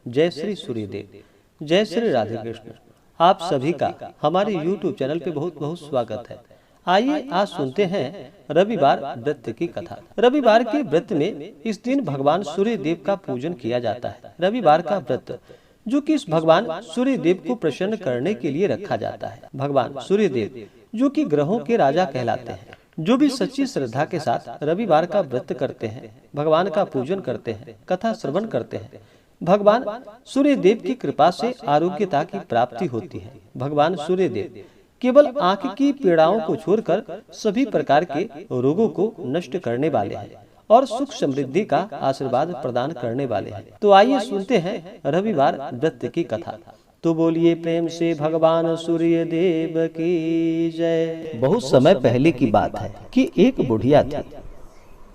जय श्री सूर्यदेव, जय श्री राधे कृष्ण। आप सभी का हमारे YouTube चैनल पे बहुत बहुत स्वागत है। आइए आज सुनते हैं रविवार व्रत की कथा। रविवार के व्रत में इस दिन भगवान सूर्य देव का पूजन किया जाता है। रविवार का व्रत जो कि इस भगवान सूर्य देव को प्रसन्न करने के लिए रखा जाता है। भगवान सूर्य देव जो कि ग्रहों के राजा कहलाते हैं। जो भी सच्ची श्रद्धा के साथ रविवार का व्रत करते हैं, भगवान का पूजन करते हैं, कथा श्रवण करते हैं, भगवान सूर्य देव की कृपा से आरोग्यता की प्राप्ति होती है। भगवान सूर्य देव केवल आंख की पीड़ाओं को छोड़कर सभी प्रकार के रोगों को नष्ट करने वाले हैं और सुख समृद्धि का आशीर्वाद प्रदान करने वाले हैं। तो आइए सुनते हैं रविवार व्रत की कथा। तो बोलिए प्रेम से भगवान सूर्य देव की जय। बहुत समय पहले की बात है कि एक बुढ़िया थी।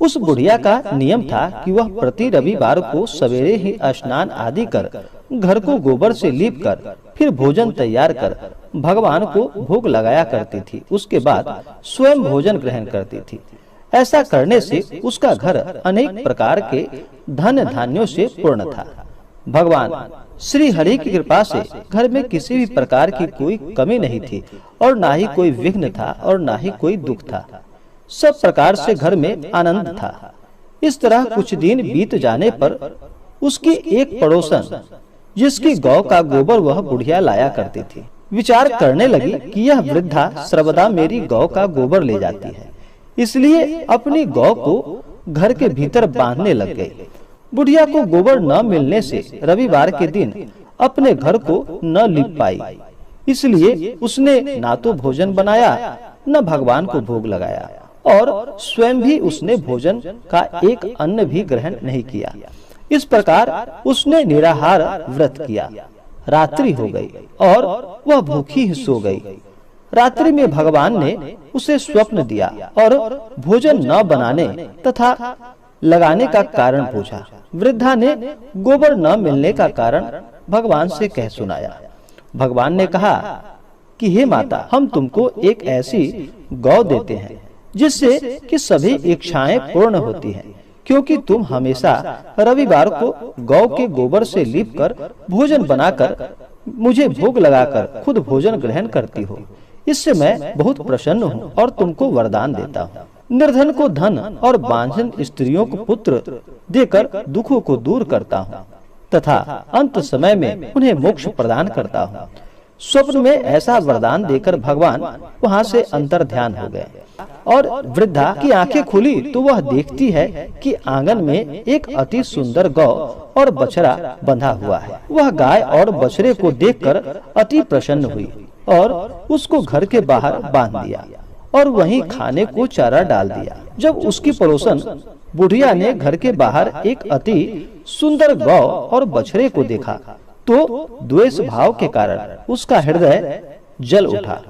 उस बुढ़िया का नियम था कि वह प्रति रविवार को सवेरे ही स्नान आदि कर घर को गोबर से लीप कर फिर भोजन तैयार कर भगवान को भोग लगाया करती थी। उसके बाद स्वयं भोजन ग्रहण करती थी। ऐसा करने से उसका घर अनेक प्रकार के धन धान्यों से पूर्ण था। भगवान श्री हरि की कृपा से घर में किसी भी प्रकार की कोई कमी नहीं थी और ना ही कोई विघ्न था और ना ही कोई दुख था। सब प्रकार से घर में आनंद था। इस तरह कुछ दिन बीत जाने पर उसकी एक पड़ोसन जिसकी गौ का गोबर वह बुढ़िया लाया करती थी, विचार करने लगी कि यह वृद्धा सर्वदा मेरी गौ का गोबर ले जाती है, इसलिए अपनी गौ को घर के भीतर बांधने लग गई। बुढ़िया को गोबर न मिलने से रविवार के दिन अपने घर को न लीप पाई, इसलिए उसने ना तो भोजन बनाया न भगवान को भोग लगाया और स्वयं भी उसने भोजन का एक अन्न भी ग्रहण नहीं किया। इस प्रकार उसने निराहार व्रत किया। रात्रि हो गई और वह भूखी ही सो गई। रात्रि में भगवान ने उसे स्वप्न दिया और भोजन न बनाने तथा लगाने का कारण पूछा। वृद्धा ने गोबर न मिलने का कारण भगवान से कह सुनाया। भगवान ने कहा कि हे माता, हम तुमको एक ऐसी गौ देते हैं जिससे कि सभी इच्छाएं पूर्ण होती हैं, क्योंकि तुम हमेशा रविवार को गौ के गोबर से लीपकर भोजन बनाकर मुझे भोग लगाकर खुद भोजन ग्रहण करती हो। इससे मैं बहुत प्रसन्न हूँ और तुमको वरदान देता हूँ। निर्धन को धन और बांझन स्त्रियों को पुत्र देकर दुखों को दूर करता हूँ तथा अंत समय में उन्हें मोक्ष प्रदान करता हूँ। स्वप्न में ऐसा वरदान देकर भगवान वहाँ से अंतर ध्यान हो गए और वृद्धा की आंखें खुली तो वह देखती है कि आंगन में एक अति सुंदर गौ और बछड़ा बंधा हुआ है। वह गाय और बछड़े को देखकर अति प्रसन्न हुई और उसको घर के बाहर बांध दिया और वहीं खाने को चारा डाल दिया। जब उसकी पड़ोसन बुढ़िया ने घर के बाहर एक अति सुंदर गौ और बछड़े को देखा तो द्वेष भाव के कारण उसका हृदय जल उठा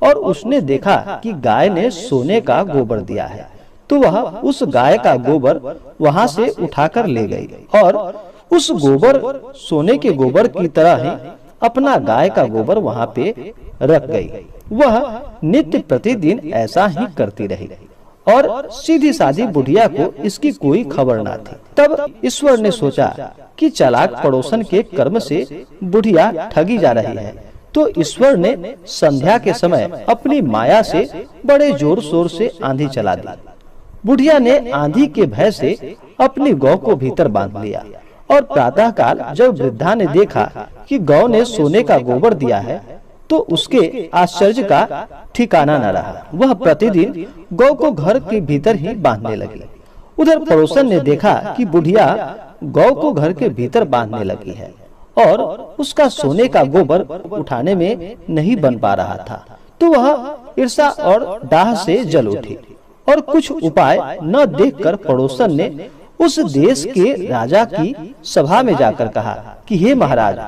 और उसने देखा कि गाय ने सोने का गोबर दिया है, तो वह उस गाय का गोबर वहां से उठाकर ले गई और उस गोबर सोने के गोबर की तरह ही अपना गाय का गोबर वहां पे रख गई। वह नित्य प्रतिदिन ऐसा ही करती रही और सीधी सादी बुढ़िया को इसकी कोई खबर न थी। तब ईश्वर ने सोचा कि चालाक पड़ोसन के कर्म से बुढ़िया ठगी जा रही है, तो ईश्वर ने संध्या के समय अपनी माया से बड़े जोर शोर से आंधी चला दी। बुढ़िया ने आंधी के भय से अपनी गौ को भीतर बांध लिया और प्रातः काल जब वृद्धा ने देखा कि गौ ने सोने का गोबर दिया है तो उसके आश्चर्य का ठिकाना न रहा। वह प्रतिदिन गौ को घर के भीतर ही बांधने लगी। उधर पड़ोसन ने देखा कि बुढ़िया गौ को घर के भीतर बांधने लगी है और उसका सोने का गोबर उठाने में नहीं बन पा रहा था, तो वह ईर्ष्या और डाह से जल उठी और कुछ उपाय न देखकर पड़ोसन ने उस देश के राजा की सभा में जाकर कहा कि हे महाराज,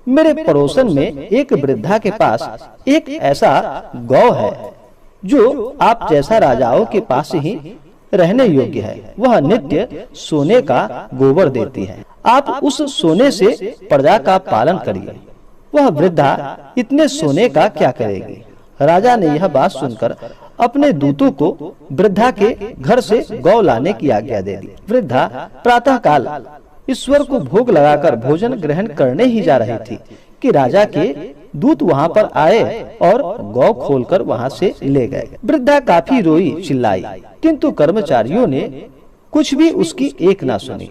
मेरे पड़ोसन में एक वृद्धा के पास एक ऐसा गौ है जो आप जैसा राजाओं के पास ही रहने योग्य है। वह नित्य सोने का गोबर देती है। आप उस सोने से प्रजा का पालन करिए। वह वृद्धा इतने सोने का क्या करेगी? राजा ने यह बात सुनकर अपने दूतों को वृद्धा के घर से गौ लाने की आज्ञा दे दी। वृद्धा प्रातः काल ईश्वर को भोग लगाकर भोजन ग्रहण करने ही जा रही थी कि राजा के दूत वहां पर आए और गौ खोलकर वहां से ले गए। वृद्धा काफी रोई चिल्लाई, किंतु कर्मचारियों ने कुछ भी उसकी एक ना सुनी।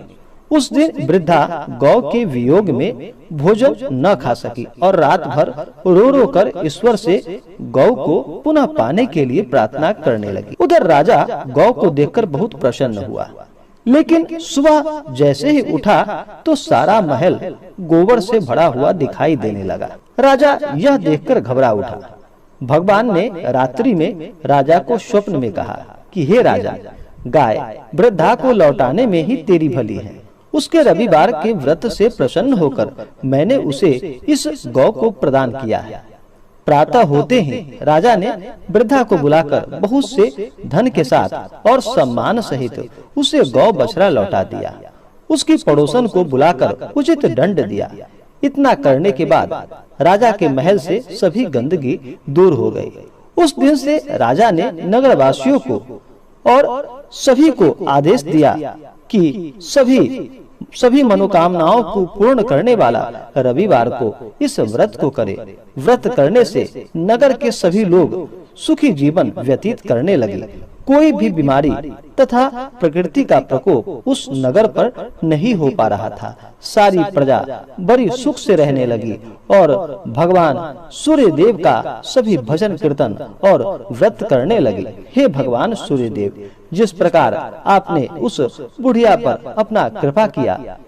उस दिन वृद्धा गौ के वियोग में भोजन न खा सकी और रात भर रो रो कर ईश्वर से गौ को पुनः पाने के लिए प्रार्थना करने लगी। उधर राजा गौ को देखकर बहुत प्रसन्न हुआ, लेकिन सुबह जैसे ही उठा तो सारा महल गोबर से भरा हुआ दिखाई देने लगा। राजा यह देखकर घबरा उठा। भगवान ने रात्रि में राजा को स्वप्न में कहा कि हे राजा, गाय वृद्धा को लौटाने में ही तेरी भली है। उसके रविवार के व्रत से प्रसन्न होकर मैंने उसे इस गौ को प्रदान किया है। प्रातः होते ही राजा ने वृद्धा को बुलाकर बहुत से धन के साथ और सम्मान सहित उसे गौ बछड़ा लौटा दिया। उसकी पड़ोसन को बुलाकर उचित दंड दिया। इतना करने के बाद राजा के महल से सभी गंदगी दूर हो गई। उस दिन से राजा ने नगरवासियों को और सभी को आदेश दिया कि सभी मनोकामनाओं को पूर्ण करने वाला रविवार को इस व्रत को करे। व्रत करने से नगर के सभी लोग सुखी जीवन व्यतीत करने लगे। कोई भी बीमारी तथा प्रकृति का प्रकोप उस नगर पर नहीं हो पा रहा था। सारी प्रजा बड़ी सुख से रहने लगी और भगवान सूर्य देव का सभी भजन कीर्तन और व्रत करने लगे। हे भगवान सूर्य देव, जिस प्रकार आपने उस बुढ़िया पर अपना कृपा किया,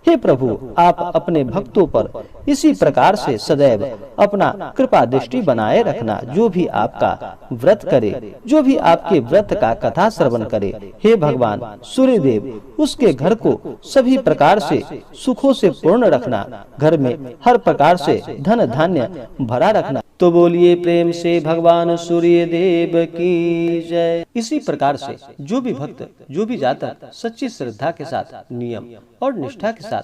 हे प्रभु आप अपने भक्तों पर इसी प्रकार से सदैव अपना कृपा दृष्टि बनाए रखना। जो भी आपका व्रत करे, जो भी आपके व्रत का कथा श्रवण करे, हे भगवान सूर्य देव, उसके घर को सभी प्रकार से सुखों से पूर्ण रखना। घर में हर प्रकार से धन धान्य भरा रखना। तो बोलिए प्रेम से भगवान सूर्य देव की जय। इसी प्रकार से जो भी भक्त, जो भी जातक सच्ची श्रद्धा के साथ, नियम और निष्ठा के साथ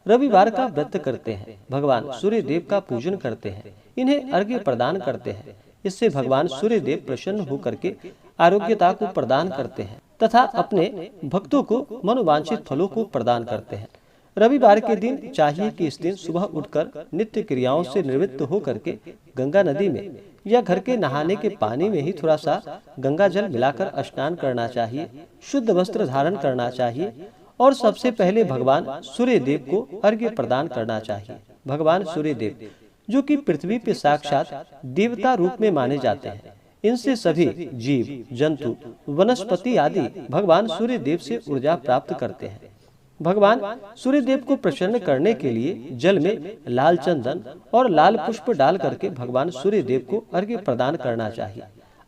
रविवार का व्रत करते हैं, भगवान सूर्य देव का पूजन करते हैं, इन्हें अर्घ्य प्रदान करते हैं, इससे भगवान सूर्य देव प्रसन्न होकर के आरोग्यता को प्रदान करते हैं तथा अपने भक्तों को मनोवांछित फलों को प्रदान करते हैं। रविवार के दिन चाहिए कि इस दिन सुबह उठकर नित्य क्रियाओं से निवृत्त होकर के गंगा नदी में या घर के नहाने के पानी में ही थोड़ा सा गंगा जल मिलाकर स्नान करना चाहिए। शुद्ध वस्त्र धारण करना चाहिए और सबसे पहले भगवान सूर्य देव को अर्घ्य प्रदान करना चाहिए। भगवान सूर्य देव जो कि पृथ्वी पे साक्षात देवता रूप में माने जाते हैं, इनसे सभी जीव जंतु वनस्पति आदि भगवान सूर्य देव से ऊर्जा प्राप्त करते हैं। भगवान सूर्य देव को प्रसन्न करने के लिए जल में लाल चंदन और लाल पुष्प डाल करके भगवान सूर्य देव को अर्घ्य प्रदान करना चाहिए।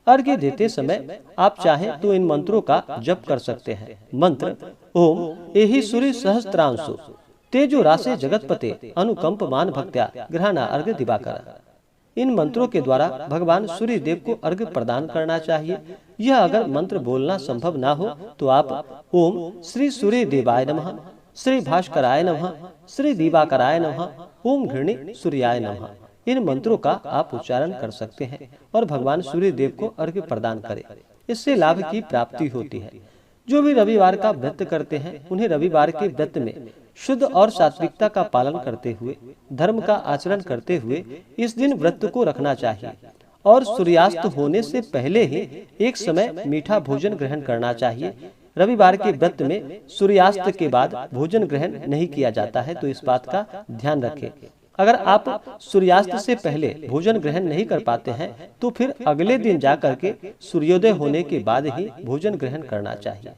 अर्घ्य देते समय आप चाहें तो इन मंत्रों का जप कर सकते हैं। मंत्र ओम एहि सूर्य सहस्त्रांशु तेजो राशे जगतपते अनुकंपमान भक्त्या ग्रहणा अर्घ्य दिवाकर। इन मंत्रों के द्वारा भगवान सूर्य देव को अर्घ्य प्रदान करना चाहिए। यह अगर मंत्र बोलना संभव ना हो तो आप ओम श्री सूर्य देवाय नमः, श्री भास्कराय नमः, श्री दिवाकराय नमः, ओम घृणी सूर्याय नमः, इन मंत्रों का आप उच्चारण कर सकते हैं और भगवान सूर्य देव को अर्घ्य प्रदान करें। इससे लाभ की प्राप्ति होती है। जो भी रविवार का व्रत करते हैं उन्हें रविवार के व्रत में शुद्ध और सात्विकता का पालन करते हुए, धर्म का आचरण करते हुए इस दिन व्रत को रखना चाहिए और सूर्यास्त होने से पहले ही एक समय मीठा भोजन ग्रहण करना चाहिए। रविवार के व्रत में सूर्यास्त के बाद भोजन ग्रहण नहीं किया जाता है, तो इस बात का ध्यान रखें। अगर आप सूर्यास्त से पहले भोजन ग्रहण नहीं कर पाते हैं तो फिर अगले दिन जाकर के सूर्योदय होने के बाद ही भोजन ग्रहण करना चाहिए।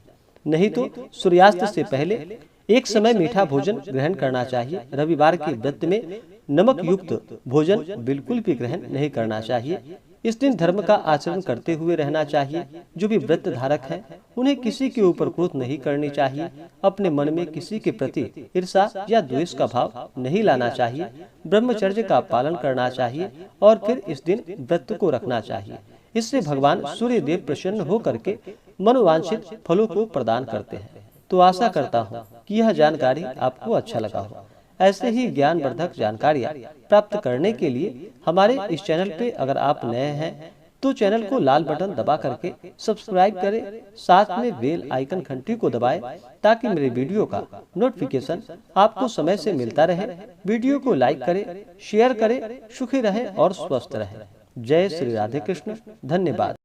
नहीं तो सूर्यास्त से पहले एक समय मीठा भोजन ग्रहण करना चाहिए। रविवार के व्रत में नमक युक्त भोजन बिल्कुल भी ग्रहण नहीं करना चाहिए। इस दिन धर्म का आचरण करते हुए रहना चाहिए। जो भी व्रत धारक हैं उन्हें किसी के ऊपर क्रोध नहीं करनी चाहिए। अपने मन में किसी के प्रति ईर्ष्या या द्वेष का भाव नहीं लाना चाहिए। ब्रह्मचर्य का पालन करना चाहिए और फिर इस दिन व्रत को रखना चाहिए। इससे भगवान सूर्य देव प्रसन्न होकर के मनोवांछित फलों को प्रदान करते हैं। तो आशा करता हूँ कि यह जानकारी आपको अच्छा लगा हो। ऐसे ही ज्ञानवर्धक जानकारियाँ प्राप्त करने के लिए हमारे इस चैनल पे अगर आप नए हैं तो चैनल को लाल बटन दबा करके सब्सक्राइब करें, साथ में बेल आइकन घंटी को दबाएं ताकि मेरे वीडियो का नोटिफिकेशन आपको समय से मिलता रहे। वीडियो को लाइक करें, शेयर करें। सुखी रहें और स्वस्थ रहें। जय श्री राधे कृष्ण। धन्यवाद।